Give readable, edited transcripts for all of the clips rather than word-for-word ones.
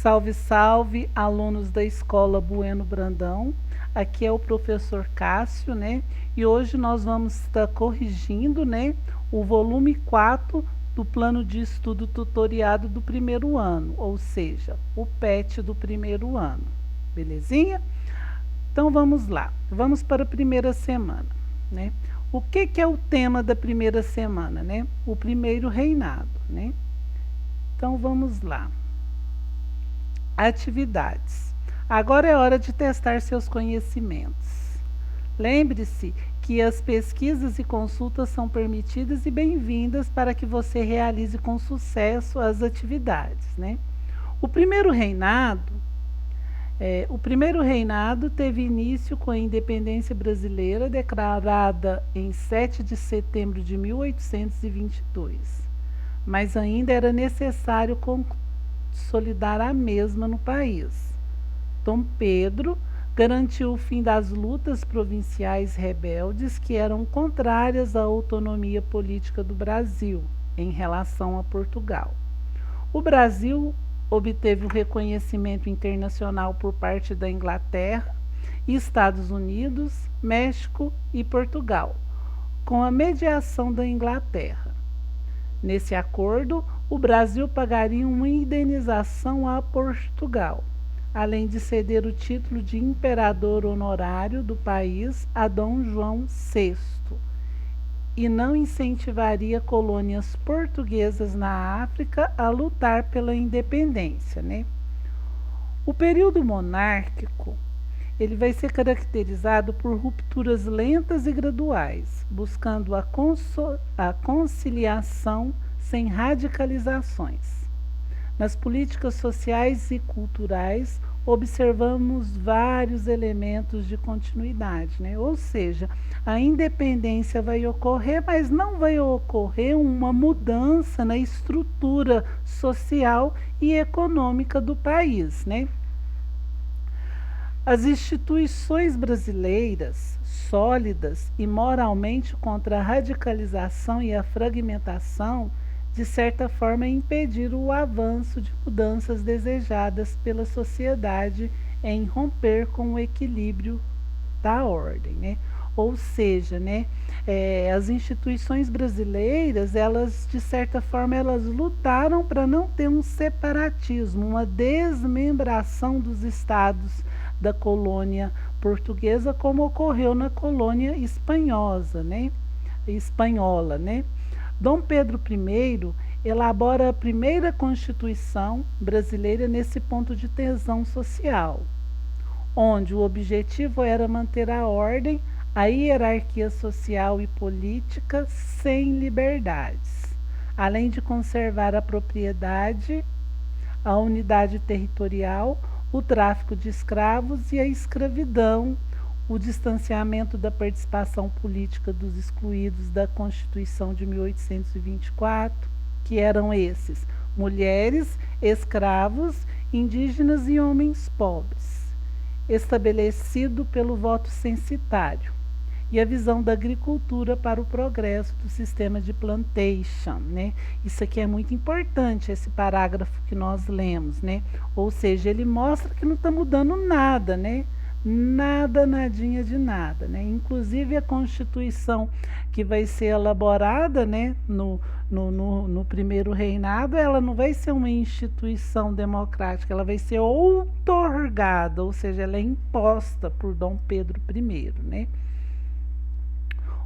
Salve, salve, alunos da Escola Bueno Brandão. Aqui é o professor Cássio, né? E hoje nós vamos estar corrigindo, né, o volume 4 do plano de estudo tutoriado do primeiro ano, ou seja, o PET do primeiro ano. Belezinha? Então vamos lá. Vamos para a primeira semana, né? O que é o tema da primeira semana, né? O primeiro reinado, né? Então vamos lá. Atividades. Agora é hora de testar seus conhecimentos. Lembre-se que as pesquisas e consultas são permitidas e bem-vindas para que você realize com sucesso as atividades, né? O primeiro reinado teve início com a independência brasileira declarada em 7 de setembro de 1822, mas ainda era necessário consolidar a mesma no país. Dom Pedro garantiu o fim das lutas provinciais rebeldes que eram contrárias à autonomia política do Brasil em relação a Portugal. O Brasil obteve o reconhecimento internacional por parte da Inglaterra, Estados Unidos, México e Portugal, com a mediação da Inglaterra. Nesse acordo, o Brasil pagaria uma indenização a Portugal, além de ceder o título de imperador honorário do país a Dom João VI, e não incentivaria colônias portuguesas na África a lutar pela independência, né? O período monárquico, ele vai ser caracterizado por rupturas lentas e graduais, buscando a conciliação sem radicalizações. Nas políticas sociais e culturais, observamos vários elementos de continuidade, né? Ou seja, a independência vai ocorrer, mas não vai ocorrer uma mudança na estrutura social e econômica do país, né? As instituições brasileiras, sólidas e moralmente contra a radicalização e a fragmentação, de certa forma impediram o avanço de mudanças desejadas pela sociedade em romper com o equilíbrio da ordem, né? Ou seja, né, as instituições brasileiras, elas de certa forma elas lutaram para não ter um separatismo, uma desmembração dos estados da colônia portuguesa, como ocorreu na colônia espanhola, né? Dom Pedro I elabora a primeira Constituição brasileira nesse ponto de tensão social, onde o objetivo era manter a ordem, a hierarquia social e política sem liberdades, além de conservar a propriedade, a unidade territorial, o tráfico de escravos e a escravidão, o distanciamento da participação política dos excluídos da Constituição de 1824, que eram esses: mulheres, escravos, indígenas e homens pobres, estabelecido pelo voto censitário, e a visão da agricultura para o progresso do sistema de plantation, né? Isso aqui é muito importante, esse parágrafo que nós lemos, né? Ou seja, ele mostra que não está mudando nada, né? Nada, nadinha de nada, né? Inclusive a Constituição que vai ser elaborada, né, no primeiro reinado, ela não vai ser uma instituição democrática, ela vai ser outorgada, ou seja, ela é imposta por Dom Pedro I, né?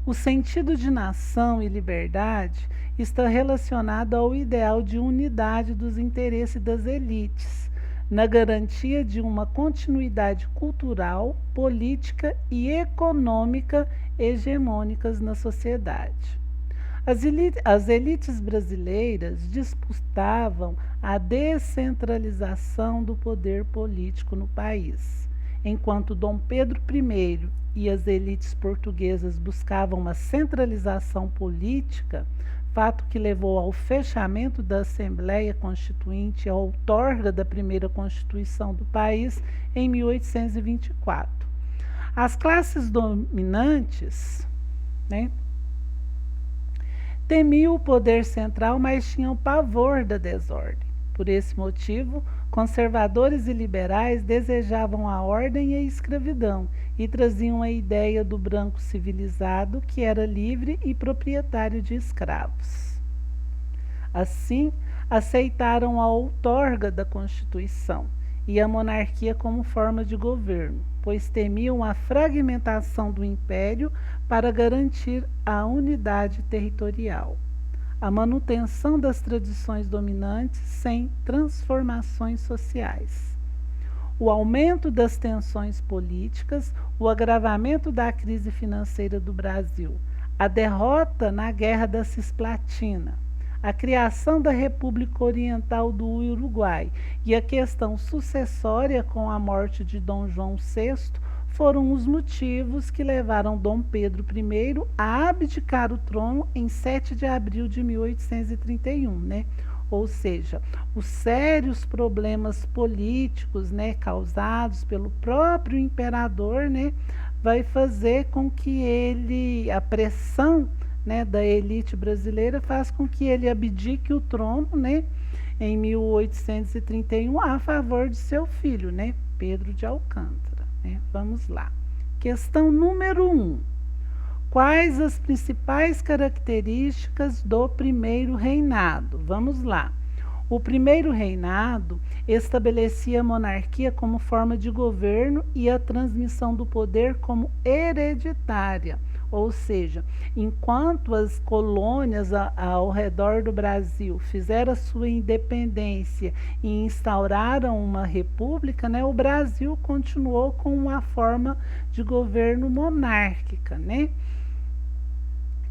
O sentido de nação e liberdade está relacionado ao ideal de unidade dos interesses das elites, na garantia de uma continuidade cultural, política e econômica hegemônicas na sociedade. As elites brasileiras disputavam a descentralização do poder político no país, enquanto Dom Pedro I e as elites portuguesas buscavam uma centralização política, fato que levou ao fechamento da Assembleia Constituinte e à outorga da primeira Constituição do país em 1824. As classes dominantes, né, temiam o poder central, mas tinham pavor da desordem. Por esse motivo, conservadores e liberais desejavam a ordem e a escravidão e traziam a ideia do branco civilizado que era livre e proprietário de escravos. Assim, aceitaram a outorga da Constituição e a monarquia como forma de governo, pois temiam a fragmentação do império para garantir a unidade territorial, a manutenção das tradições dominantes sem transformações sociais. O aumento das tensões políticas, o agravamento da crise financeira do Brasil, a derrota na Guerra da Cisplatina, a criação da República Oriental do Uruguai e a questão sucessória com a morte de Dom João VI foram os motivos que levaram Dom Pedro I a abdicar o trono em 7 de abril de 1831, né? Ou seja, os sérios problemas políticos, né, causados pelo próprio imperador, né, vai fazer com que a pressão, né, da elite brasileira faz com que ele abdique o trono, né, em 1831 a favor de seu filho, né, Pedro de Alcântara, né? Vamos lá. Questão número 1. Quais as principais características do primeiro reinado? Vamos lá. O primeiro reinado estabelecia a monarquia como forma de governo e a transmissão do poder como hereditária. Ou seja, enquanto as colônias ao redor do Brasil fizeram a sua independência e instauraram uma república, né, o Brasil continuou com uma forma de governo monárquica, né?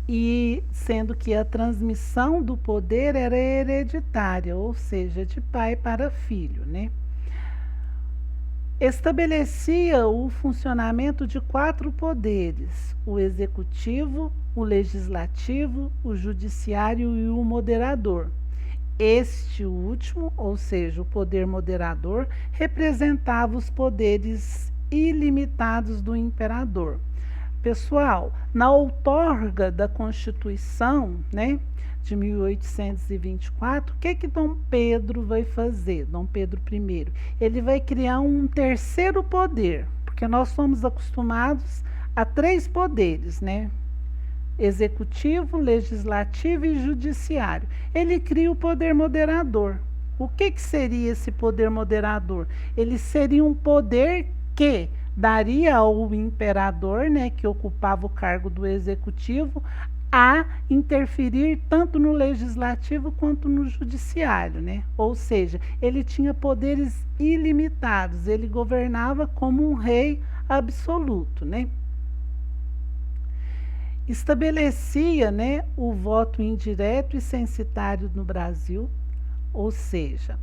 E sendo que a transmissão do poder era hereditária, ou seja, de pai para filho, né? Estabelecia o funcionamento de 4 poderes: o executivo, o legislativo, o judiciário e o moderador. Este último, ou seja, o poder moderador, representava os poderes ilimitados do imperador. Pessoal, na outorga da Constituição, né, de 1824, o que Dom Pedro vai fazer? Dom Pedro I, ele vai criar um terceiro poder, porque nós somos acostumados a 3 poderes, né? Executivo, legislativo e judiciário. Ele cria o poder moderador. O que seria esse poder moderador? Ele seria um poder que daria ao imperador, né, que ocupava o cargo do executivo, a interferir tanto no legislativo quanto no judiciário, né? Ou seja, ele tinha poderes ilimitados, ele governava como um rei absoluto, né? Estabelecia, né, o voto indireto e censitário no Brasil, ou seja,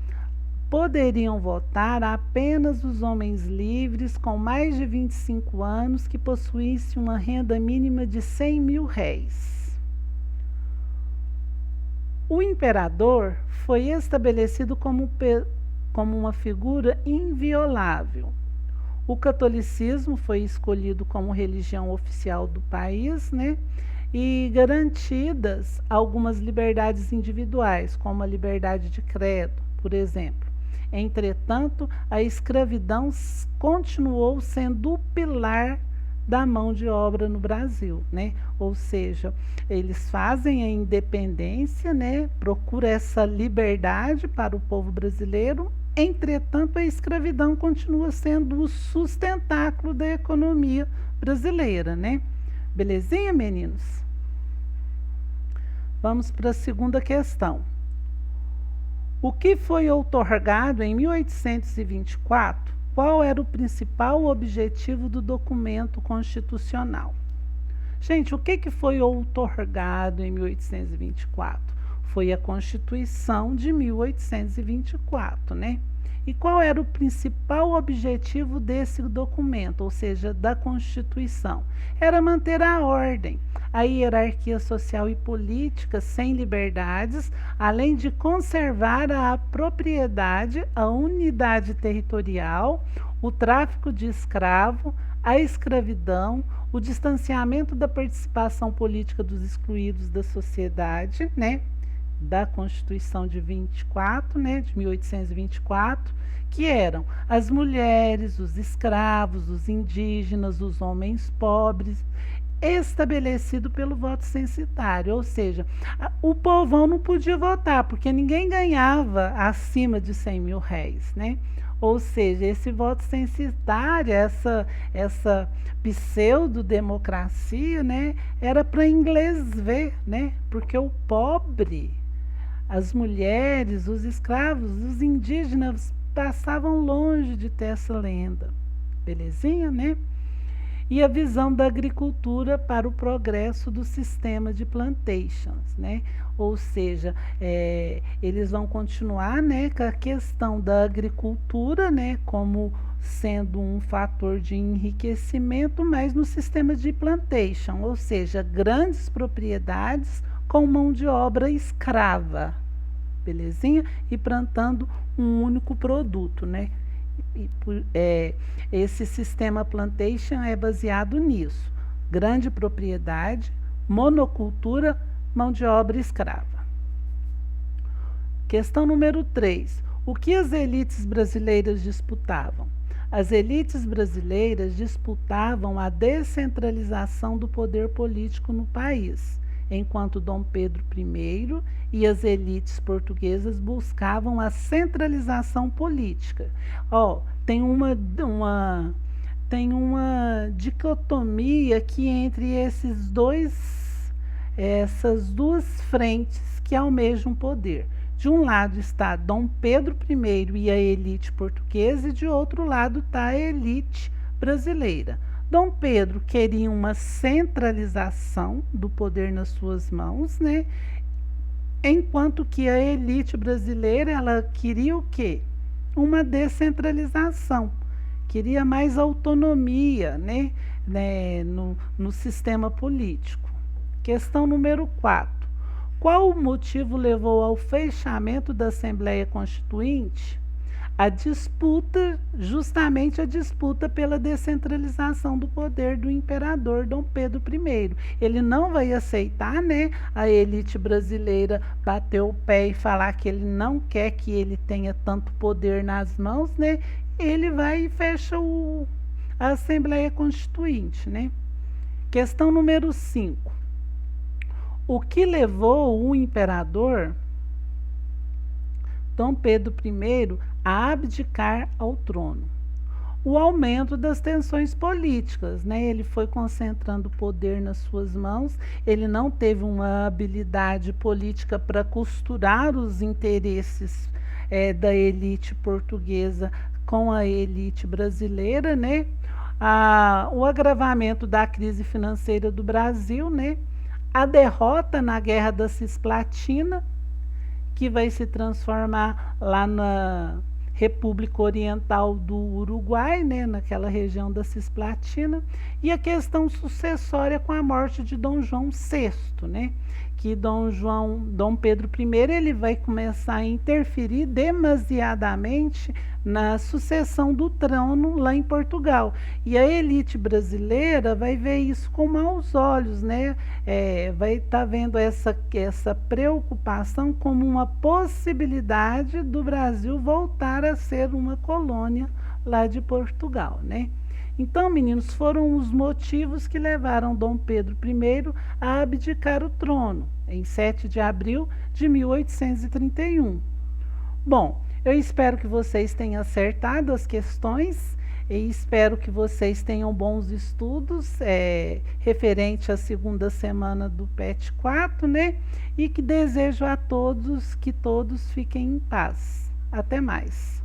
poderiam votar apenas os homens livres com mais de 25 anos que possuíssem uma renda mínima de 100 mil réis. O imperador foi estabelecido como uma figura inviolável. O catolicismo foi escolhido como religião oficial do país, né? E garantidas algumas liberdades individuais, como a liberdade de credo, por exemplo. Entretanto, a escravidão continuou sendo o pilar da mão de obra no Brasil, né? Ou seja, eles fazem a independência, né? Procura essa liberdade para o povo brasileiro. Entretanto, a escravidão continua sendo o sustentáculo da economia brasileira, né? Belezinha, meninos? Vamos para a segunda questão. O que foi outorgado em 1824? Qual era o principal objetivo do documento constitucional? Gente, o que foi outorgado em 1824? Foi a Constituição de 1824, né? E qual era o principal objetivo desse documento, ou seja, da Constituição? Era manter a ordem, a hierarquia social e política sem liberdades, além de conservar a propriedade, a unidade territorial, o tráfico de escravo, a escravidão, o distanciamento da participação política dos excluídos da sociedade, né? da Constituição de 24, né, de 1824, que eram as mulheres, os escravos, os indígenas, os homens pobres, estabelecido pelo voto censitário, ou seja, o povão não podia votar, porque ninguém ganhava acima de 100 mil réis, né? Ou seja, esse voto censitário, essa pseudo-democracia, né, era para inglês ver, né? Porque o pobre, as mulheres, os escravos, os indígenas passavam longe de ter essa lenda. Belezinha, né? E a visão da agricultura para o progresso do sistema de plantations, né? Ou seja, eles vão continuar, né, com a questão da agricultura, né, como sendo um fator de enriquecimento, mas no sistema de plantation, ou seja, grandes propriedades com mão de obra escrava, belezinha? E plantando um único produto, né? Esse sistema plantation é baseado nisso: grande propriedade, monocultura, mão de obra escrava. Questão número 3. O que as elites brasileiras disputavam? As elites brasileiras disputavam a descentralização do poder político no país, enquanto Dom Pedro I e as elites portuguesas buscavam a centralização política. Tem uma dicotomia aqui entre essas duas frentes que almejam poder. De um lado está Dom Pedro I e a elite portuguesa, e de outro lado está a elite brasileira. Dom Pedro queria uma centralização do poder nas suas mãos, né? Enquanto que a elite brasileira, ela queria o quê? Uma descentralização, queria mais autonomia, né? No sistema político. Questão número 4. Qual o motivo levou ao fechamento da Assembleia Constituinte? Justamente a disputa pela descentralização do poder do imperador Dom Pedro I. Ele não vai aceitar, né, a elite brasileira bater o pé e falar que ele não quer que ele tenha tanto poder nas mãos, né? Ele vai e fecha a Assembleia Constituinte, né? Questão número 5. O que levou o imperador Dom Pedro I a abdicar ao trono? O aumento das tensões políticas, né? Ele foi concentrando o poder nas suas mãos, ele não teve uma habilidade política para costurar os interesses da elite portuguesa com a elite brasileira, né? O agravamento da crise financeira do Brasil, né? A derrota na Guerra da Cisplatina, que vai se transformar lá na República Oriental do Uruguai, né, naquela região da Cisplatina, e a questão sucessória com a morte de Dom João VI, né, que Dom Pedro I, ele vai começar a interferir demasiadamente na sucessão do trono lá em Portugal. E a elite brasileira vai ver isso com maus olhos, né? Vai estar vendo essa preocupação como uma possibilidade do Brasil voltar a ser uma colônia lá de Portugal, né? Então, meninos, foram os motivos que levaram Dom Pedro I a abdicar o trono, em 7 de abril de 1831. Bom, eu espero que vocês tenham acertado as questões e espero que vocês tenham bons estudos referente à segunda semana do PET 4, né? E que desejo a todos que todos fiquem em paz. Até mais.